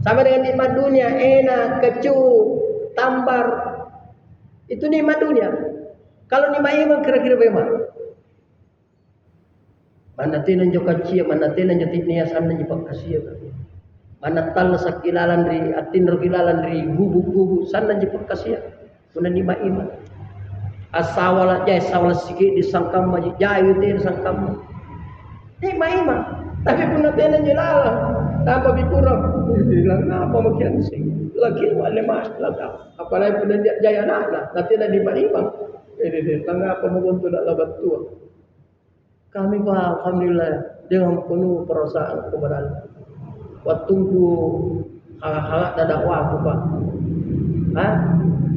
sama dengan nikmat dunia, enak, kecup, tambar. Itu nikmat dunia. Kalau nikmat iman kira-kira bagaimana? Mana tinan jo kacia, mana tinan jo titnia sana jo pakasia. Mana tal sakilalan ri atin ro kilalan ri gubu-gubu sana jo pakasia. Mana nikmat iman. Asawala jai sawala sikit disangkam maji jayu tin sangkam. Nikmat iman. Tapi pun tinan jo lalang. Tanpa bikurang, bilang apa makian sih? Lagi wale mas, lagam. Apalagi pun dia jaya anak, nanti ada di imam. Tangga apa menguntung nak labat tua. Kami Pak, alhamdulillah dengan penuh perasaan kepada Allah. Waktuku hal-hal tak dakwah aku Pak.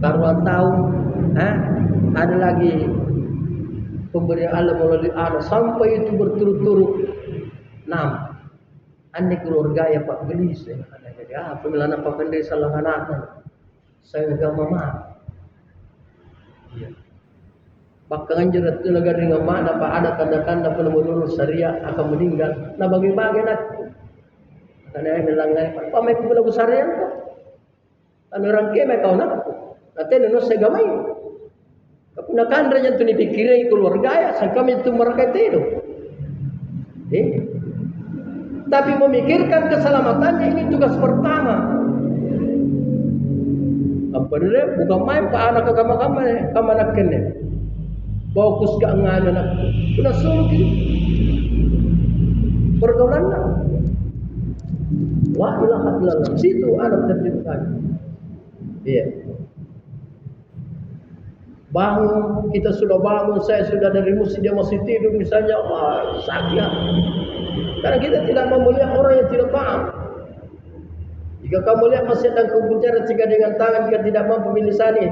Taruhan tahun, ada lagi pemberian Allah melalui anak sampai itu berturut-turut 6. Ane keluarga ya Pak gelis ya. Jadi pemilihan apa pendiri salah anak. Saya agak mama. Iya. Bahkan jerat negara dengan mana Pak ada tanda-tanda penemuan syariah akan meninggal. Nah bagi-bagi nak. Karena yang melanggar Pak mai pun syariah Pak. Anu orang keme kau nak. Nanti neno segamai. Kepunakan raja tu dipikirai keluarga ya. Kami itu mereka itu. Tapi memikirkan keselamatannya ini tugas pertama. Apa dia? Bukan main Pak anak agama-agama anak kene. Bawa kus ke ngana nak. Sudah suruh gitu. Pergaulan nak. La ilaha illallah. Situ anak tercipta. Iya. Bangun, kita sudah bangun, saya sudah dari musik, dia masih tidur misalnya, sakit. Karena kita tidak mau melihat orang yang tidak paham. Jika kamu lihat maksiat dan kebencian jika dengan tangan jika tidak mampu melisani,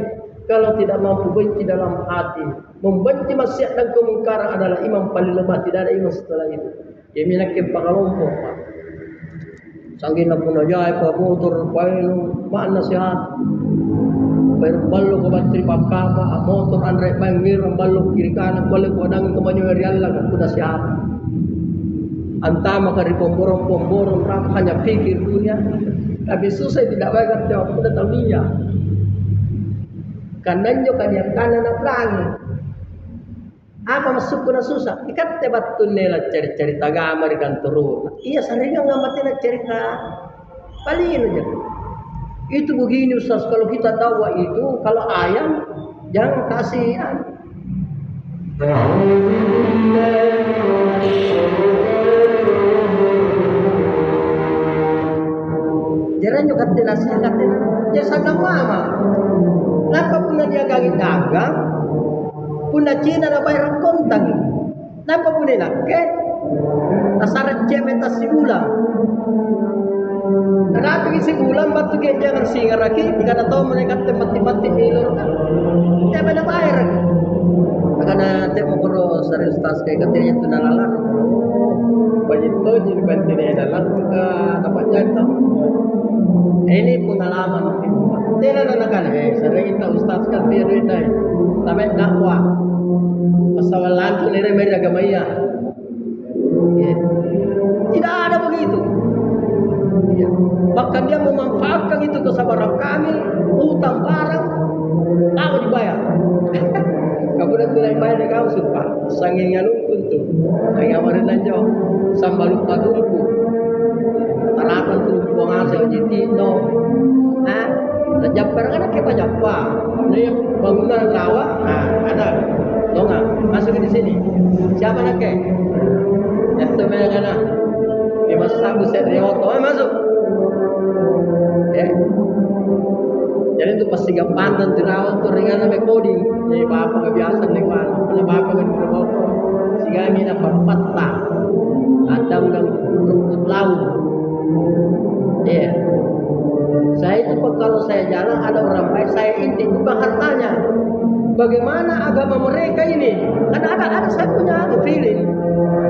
kalau tidak mampu benci dalam hati, membenci maksiat dan kemungkaran adalah iman paling lemah. Tidak ada iman setelah itu. Yang menakin pangalompo. Sanggih na pun aja, apa motor, painu, maan nasihat. Ballo ko batri pakama, motor andre pangir, ballo kiri kanan, ballo ko adang kemanyo rialla kan kuda siapa. Antama kari pemborong-pemborong hanya pikir dunia. Tapi susah tidak baik jawab udah tahu dia. Karena juga dia kanan pelangi. Apa masuk kuna susah? Ikat tebat tunela cerita agama di kantor. Iya sering ngamatin cerita. Paling aja. Itu begini Ustaz, kalau kita tahu itu kalau ayam jangan kasih Jangan juga nasihat dia sadang mama. Kenapa puna dia gagit dagang? Puna Cina na bayar kontang. Kenapa puna nak? Nasarat cemen tas sibulang. Kenapa isi bulan batu ke jangan singa lagi? Tidak tahu mereka tempat-tempat ilur kan? Tidak ada bayar. Karena temu koro serius tas kayak katanya itu nalalar. Begitu jadi bantunya dalam juga dapat jatuh. Ini pengalaman. Tidak ada kan? Sering kita ustaz kan dia itu. Tapi dakwah. Pasal lantu nere agama iya. Tidak ada begitu. Ya. Bahkan dia memanfaatkan itu kesabaran kami, utang barang, tahu dibayar. Kamu dah mulai bayar dia kau sumpah. Sanging ngalungkun tu, sanging amarin lanjau, sambal lupa tunggu. Taratan tu buang hasil jadi no. Lejap barang ada kepa japa. Ini bangunan rawa, ada. Donga, masuk di sini. Siapa nak ke? Itu mereka nak. Di masa buset dia auto, masuk. Jadi itu pasti gampang terawat tu ringan sampai coding. Jadi bapa kebiasaan nih kan, pernah bapa kan berbohong. Sehingga ini dapat patah. Ada undang rumput laut. Saya itu kalau saya jalan ada orang baik saya inti bukan hartanya. Bagaimana agama mereka ini? Karena ada saya punya feeling.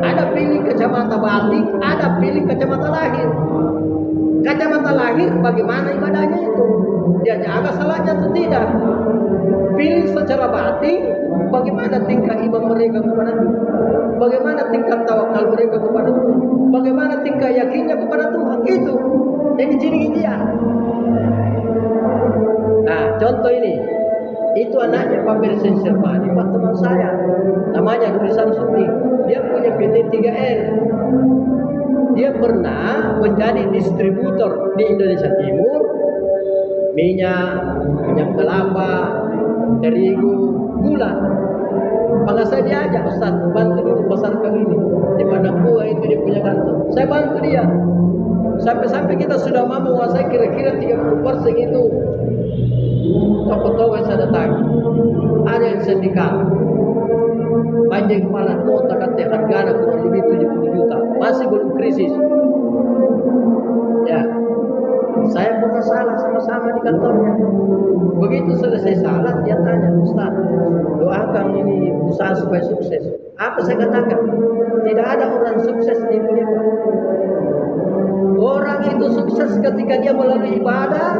Ada pilih kacamata batin, ada pilih kacamata lahir. Kacamata lahir bagaimana ibadahnya itu? Dia jaga salahnya atau tidak? Pilih secara batin, bagaimana tingkah iman mereka kepada Tuhan? Bagaimana tingkah tawakal mereka kepada Tuhan? Bagaimana tingkah yakinnya kepada Tuhan? Itu yang ciri dia. Nah, contoh ini. Itu anaknya Pak Bersen Serpani, Pak teman saya. Namanya Dwi Samsudi. Dia punya PT 3R. Dia pernah menjadi distributor di Indonesia Timur. Minyak kelapa, terigu, gula. Maka saya diajak, Ustaz, bantu dulu pasarkan ini. Di mana gua itu dia punya kantor. Saya bantu dia. Sampai-sampai kita sudah mampu menguasai kira-kira 30% itu. Toko-toko yang saya datang. Ada yang sendikal. Panjang kepala nota kata harganya kurang lebih 70 juta. Masih belum krisis. Ya. Saya pernah salah sama-sama di kantornya. Begitu selesai salah, dia tanya, Ustaz, doakan ini usaha supaya sukses. Apa saya katakan? Tidak ada orang sukses di dunia. Orang itu sukses ketika dia melalui ibadah,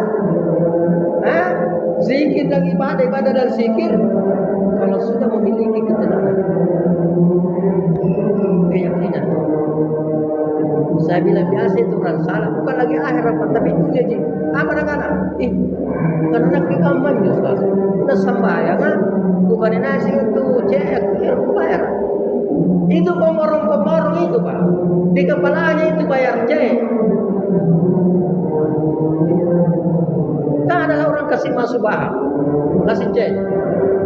zikir dan ibadah dan zikir. Kalau sudah memiliki ketenangan, keyakinan. Saya bilang biasa itu orang salah, bukan lagi akhirat tapi dunia ji. Apa nak? Karena kekaman ya Ustaz. Kita sembahyang bukan nasi itu cek bayar. Itu pemborong itu Pak. Di kepalanya itu bayar cek. Tak ada orang kasih masuk bahan, kasih cek.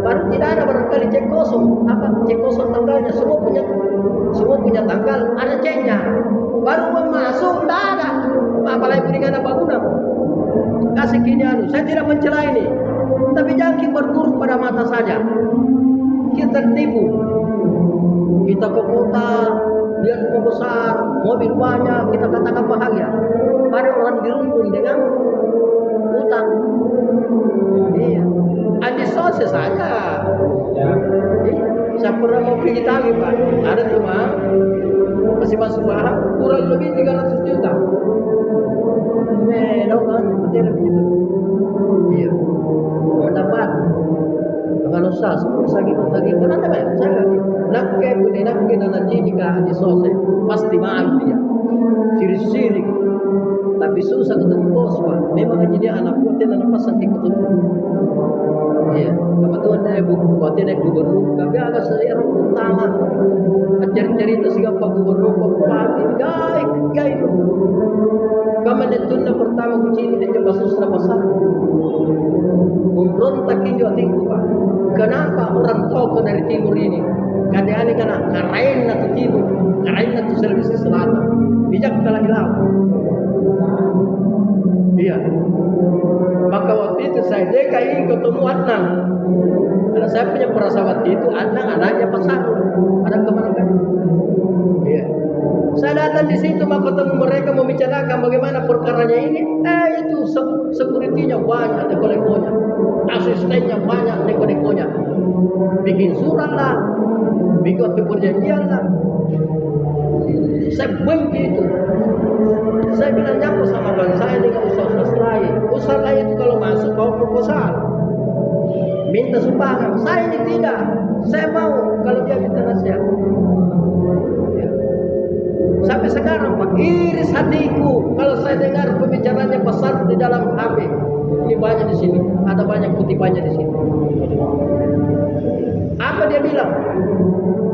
Baru tidak ada barangkali cek kosong. Apa cek kosong tanggalnya? Semua punya tanggal, ada ceknya. Baru masuk, tidak ada. Apalagi berikan apa guna? Kasih kini saya tidak mencela ini, tapi jangan kita berturut pada mata saja. Kita tertipu. Kita ke kota, lihat rumah besar, mobil banyak, kita katakan bahagia. Ada orang dirumpun dengan utang. Iya. Andi sosial saja. Saya pernah mau pergi tadi Pak. Ada rumah masih masuk bahan kurang lebih 300 juta. Tahu kan? Betul begitu. Iya. Mendapat. Kalau sah, lagi pun saya lagi. Kuninake na najini ka di sose, pasti malu dia. Siri-siri. Tapi susah ketemu bos, Pak. Memang aja dia anak buah, dia anak pasan ketemu. Iya, kebetulan dia buatnya naik gubernur, tapi agak saya utama. Cerita sih Pak Gubernur, Pak Bupati, gay. Kami netuna pertama kucing dia coba susah pasar. Memberontak ini tinggu Pak. Kenapa orang toko dari timur ini? Kadang-kadang karena karain atau timur, karain atau Sulawesi Selatan. Bijak kalah hilang. Iya. Maka waktu itu saya ingin ketemu Adnan. Karena saya punya perasaan itu Adnan anaknya pasar. Ada kemana-mana. Iya. Saya datang di situ mau ketemu mereka membicarakan bagaimana perkaranya ini. Itu security-nya banyak neko-nekonya. Asistennya banyak neko-nekonya. Bikin surat lah. Bikin perjanjian lah. Saya benci itu. Saya bilang nyapa sama bang saya dengan usaha lain. Usaha lain itu kalau masuk mau proposal, minta sumbangan. Saya ini tidak. Saya mau kalau dia minta nasihat. Ya. Sampai sekarang Pak, iris hatiku kalau saya dengar pembicaraannya besar di dalam HP. Ini banyak di sini, ada banyak kutipannya di sini. Apa dia bilang?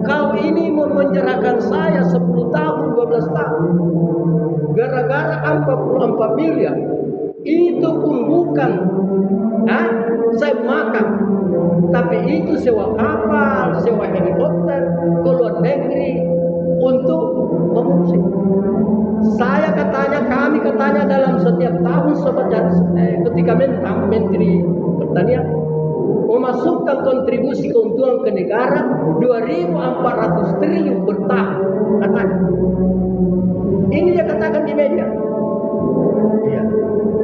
Kau ini memenjarakan saya 10 tahun, 12 tahun. Gara-gara 44 miliar. Itu pun bukan saya makan. Tapi itu sewa kapal, sewa helikopter ke luar negeri untuk mengungsi. Kami katanya dalam setiap tahun ketika Menteri Pertanian memasukkan kontribusi keuntungan ke negara 2.400 triliun per tahun katanya. Ini dia katakan di media. Ya.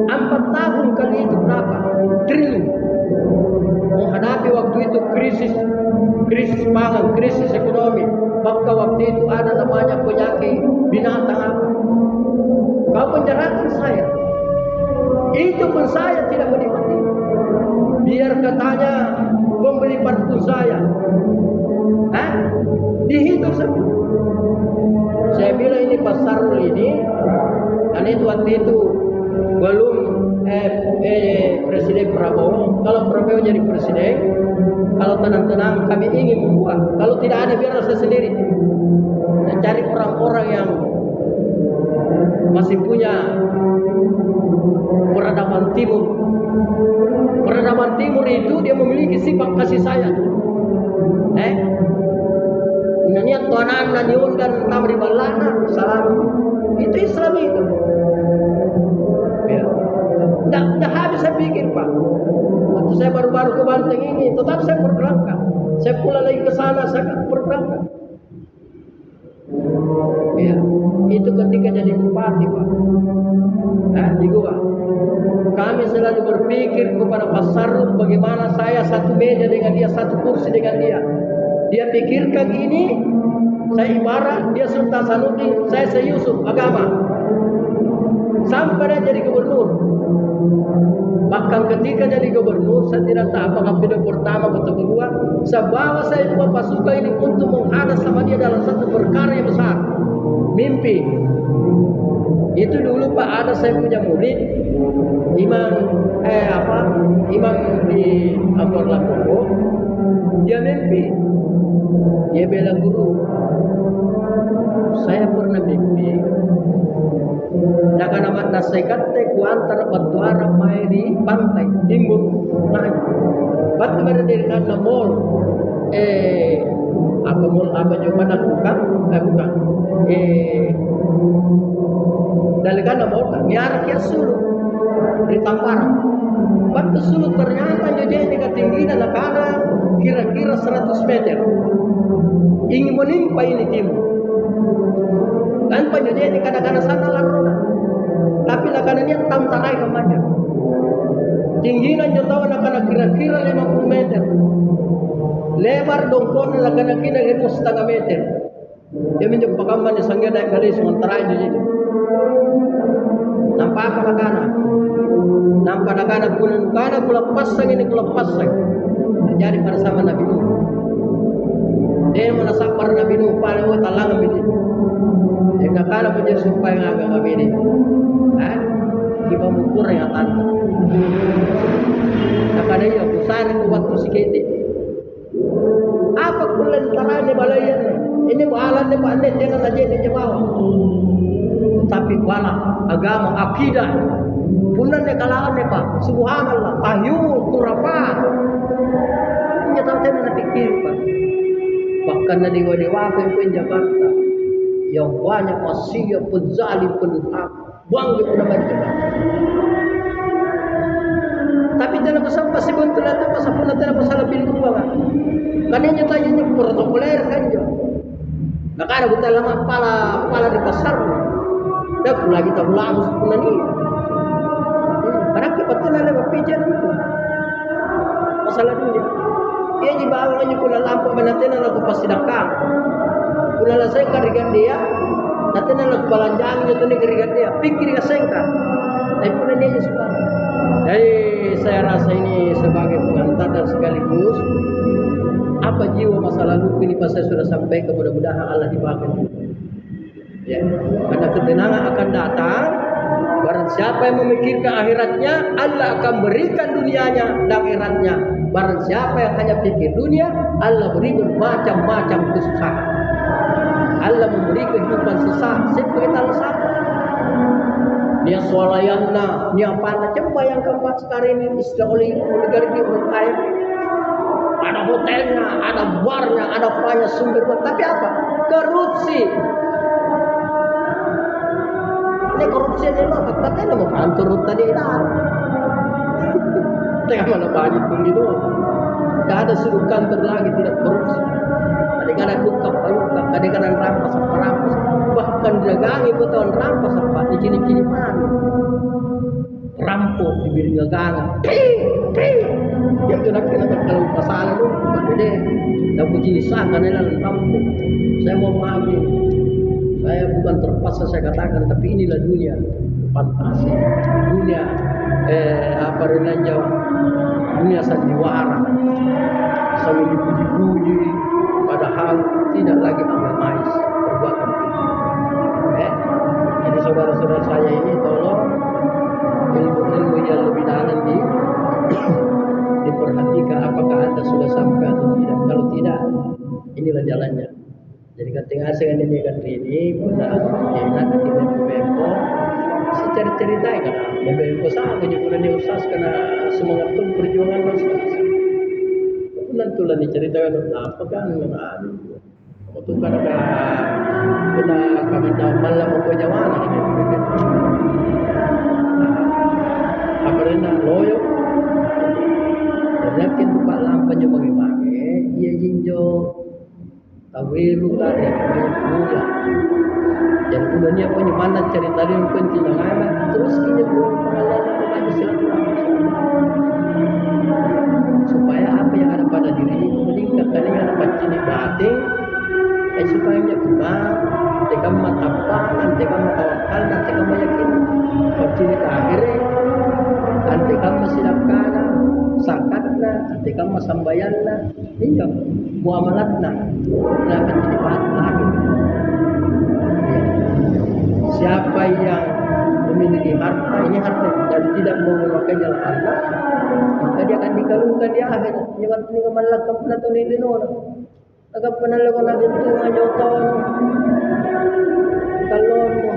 4 tahun kali itu berapa? Triliun. Menghadapi waktu itu krisis pangan, krisis ekonomi. Maka waktu itu ada namanya penyakit binatang apa? Kau penjarakan saya. Itu pun saya tidak menikmati. Biar katanya membeli parfum saya. Dihitung semua. Saya bilang ini pasar ini, kan itu waktu itu belum Presiden Prabowo. Kalau Prabowo jadi presiden, kalau tenang-tenang kami ingin membuat. Kalau tidak ada biar saya sendiri. Saya cari orang-orang yang masih punya peradaban timur. Peradaban timur itu dia memiliki sifat kasih sayang. Niat tuanan dan diundang tamri balana salam. Itu Islam itu. Ya. Dah habis saya pikir Pak. Waktu saya baru-baru ke Banten ini, tetap saya berberangkat. Saya pulang lagi ke sana, saya berberangkat. Ya, itu ketika jadi bupati Pak. Di Goa. Kami selalu berpikir kepada Pak Sarul bagaimana saya satu meja dengan dia, satu kursi dengan dia. Dia pikirkan ini, saya ibarat, dia Sultan Sanusi, saya Yusuf agama. Sampai dia jadi gubernur. Bahkan ketika jadi gubernur, saya tidak tahu apakah video pertama atau kedua, saya bawa saya dua pasukan ini untuk menghadap sama dia dalam satu perkara yang besar. Mimpi. Itu dulu Pak, ada saya punya murid, imam di Ampar Lampoko, dia mimpi. Dia bilang, guru, saya pernah mimpi. Jangan amat nasekat ku antara batu Arab main di pantai timur. Nah, batu berdiri karena mall. Apa juga nak bukan? Bukan. Dari karena mall, biar kia sulu di Tampara. Batu sulu ternyata jadi ketinggian anak-anak kira-kira 100 meter. Ingin menimpa ini timur. Dan penjadian kadang-kadang sana larona. Tapi kadang-kadang tantanai kemana. Tingginya jauh anak-anak kira-kira 50 meter. Lebar dongkon kadang-kadang kira-kira 1,5 meter. Dia menjemput kamar di sangga naik kali sementara di sini. Nampak apa anak-anak? Nampak anak-anak pula pasang ini pula pasang. Terjadi pada zaman Nabi Nuh. Dia mana sabar Nabi Nuh paling wa talang bini. Yang nakala punya supaya ngaga bini. Kan? Kita mengukur yang tante. Nakala ya kusari ku waktu sikit. Apa kulen tarane balayan? Ini bahalan ni Pak Net jangan aja di Jawa. Tapi bala agama akidah. Punan ni kalangan ni Pak. Subhanallah. Tahyu kurafat. Ini tahu saya nak fikir Pak. Bahkan na dewa-dewa pun Jakarta yang banyak manusia penzalim pendurhaka bangga pada mereka. Tapi dalam sampai sebentar itu pasal pun ada masalah pilih kan. Kananya tanya protokoler kan jo. Nak ada betul lama pala di pasar. Dah pula kita ulang pun ni. Karena kita betul ada berpijak itu. Masalah dunia. Ia di bawah ni pula lampu menantian lagu pasti dakang. Pula saya karigan dia, nanti lagu balanjang itu ni karigan dia. Pikir dia sengkak. Tapi pula dia suka. Jadi saya rasa ini sebagai pengantar dan sekaligus apa jiwa masa lalu ini pas saya sudah sampaikan, mudah-mudahan Allah dipakai. Ya, karena ketenangan akan datang. Barang siapa yang memikirkan akhiratnya, Allah akan berikan dunianya dan akhiratnya. Barang siapa yang hanya pikir dunia, Allah beri bermacam-macam kesusahan. Allah memberi kehidupan susah. Siapa kita lesat? Dia swalayanna, dia apa? Coba yang keempat sekarang ini istilah oligarki orang kaya. Ada hotelnya, ada barnya, ada banyak sumber. Tapi apa? Korupsi. Ini korupsi ini loh. Katanya mau kantor tadi dah. Tengah mana banyak pun gitu. Tidak ada sudut kantor lagi tidak korupsi. Kadang-kadang lukap, kadang-kadang rampas. Bahkan dagangi betul rampas apa di kini-kini mana. Rampok di biring dagangan. Dia kena kalau masalah tu, dia dah puji lisan kan dalam rampok. Saya mau maafin. Saya bukan terpaksa saya katakan, tapi inilah dunia fantasi. Dunia apa namanya? Dunia sandiwara. Sambil dipuji-puji, padahal tidak lagi amal mais perbuatan kita. Jadi saudara-saudara saya ini tolong ilmu-ilmu yang lebih dalam diperhatikan apakah Anda sudah sampai atau tidak. Kalau tidak, inilah jalannya. Jadi ketika saya dengan ini pada enak di BMPO, saya cerita kan BMPO sama punya dia usas karena semangat itu perjuangan masyarakat. Nantilah diceritakan apa kan mengenai waktu kan ada kena kami malam pokoknya mana ini apa rena loyo dan yakin tuh Pak lampanya bagi-bagi ia jinjo tawilu dari banyak gula dan kemudian punya mana cerita yang penting terus ini pengalaman mengaji silaturahmi supaya apa yang ada pada diri ini meningkat dan yang ada pada diri batin supaya dia kembang nanti kamu matapah, nanti kamu tawakal, nanti kamu yakin pada akhirnya nanti kamu silapkan sakatna, nanti kamu sambayana ini muamalatna nah menjadi bahan lagi siapa yang memiliki harta ini harta dan tidak menggunakan jalan Allah maka dia akan dikalungkan di akhirat jangan tinggal malakam pula tu ni lino agak penala ko na dito nga joton kalon mo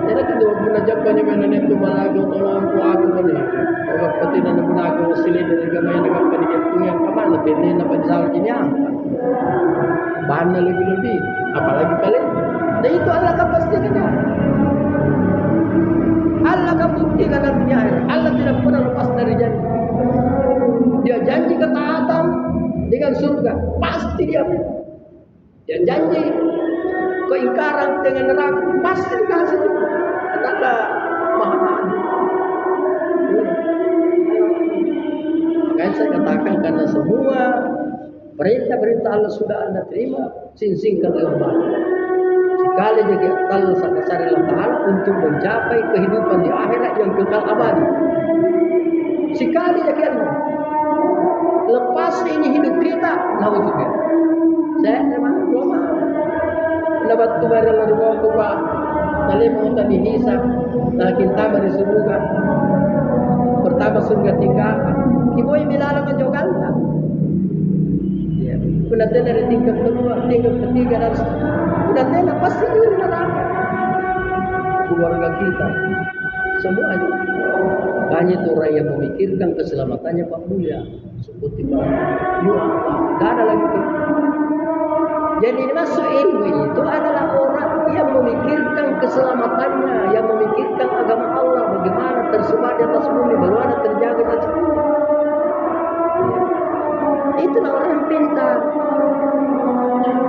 jadi kita guna japan ni mana nito malago tolong ko ako kani agak pati na nagunago sila dari gamay na kapanigan ko yang kamana pili na pansal niya bahan na lebih-lebih apalagi kalian dan itu Allah akan pastikan dia Allah akan buktikan nantinya Allah tidak pernah lepas dari janji dia janji ketaatan dengan surga pasti dia janji keingkaran dengan neraka pasti dikasih juga tidak ada mahaman makanya saya katakan karena semua perintah-perintah Allah sudah Anda terima sing-singkan oleh Allah sekali dia Allah sakasarilah ta'ala untuk mencapai kehidupan di akhirat yang kekal abadi sekali dia kian lepas ini hidup kita, naudzubillah. Saya memang belum dapat tubar dari bawah kuba, tali mau tadi hisab, lakin tambah di surga. Pertama surga tinggal, kiboi bilalang menjogalnya. Ya, kemudian dari tingkat kedua, tingkat ketiga dan kemudian pasti juri neraka. Keluarga kita, semuanya. Banyak itu orang yang memikirkan keselamatannya Pak Buya, seperti Pak Yuan, tidak ada lagi. Jadi masuk ilmu itu adalah orang yang memikirkan keselamatannya, yang memikirkan agama Allah, bagaimana tersebar di atas bumi, bagaimana terjaga di atas bumi. Itulah orang yang pintar.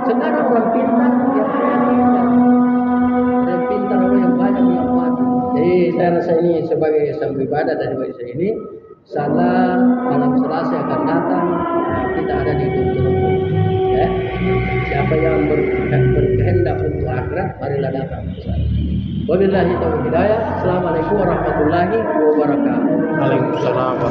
Sekarang orang pintar yang pintar orang yang banyak yang mati. Jadi saya rasa ini sebagai sang ibadah dari bahasa ini, salah malam Selasa akan datang, kita ada di tujuan. Ya. Siapa yang berkehendak untuk akhirat, marilah datang ke sana. Wabillahi taufiq hidayah. Assalamualaikum warahmatullahi wabarakatuh. Waalaikumsalam.